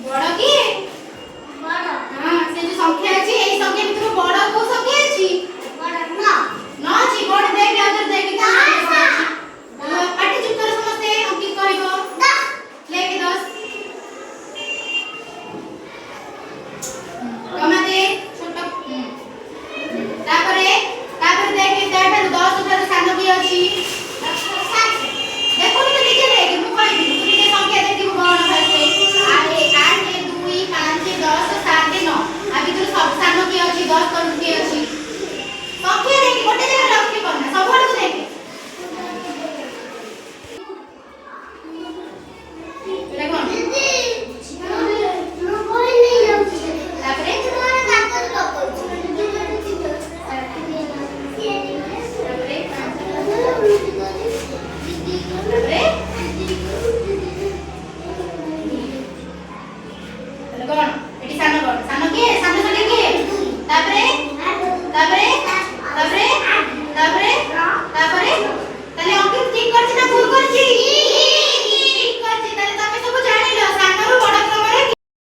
बड़ किए हां से जो संख्या अछि एई संख्या भितर बड़ को संख्या अछि न अछि बड़ देख आदर देख पाटी चुप कर समझते अंकित कहबो लेके 10 कमा दे छोटा तापरे देख ताठारु 10 ठारु सानो की अछि देखो तो नीचे देख मु कहि दी तू निजे संख्या देखिबो कोन भाई 8 2 5 10 7 9 आ भितर सब सानो की अछि 10 कर की अछि संख्या देख गोटे जगह लक्ष्य करना सब आड़ को देख एटा कोन कौन एटी सानो कौन सानो के सानो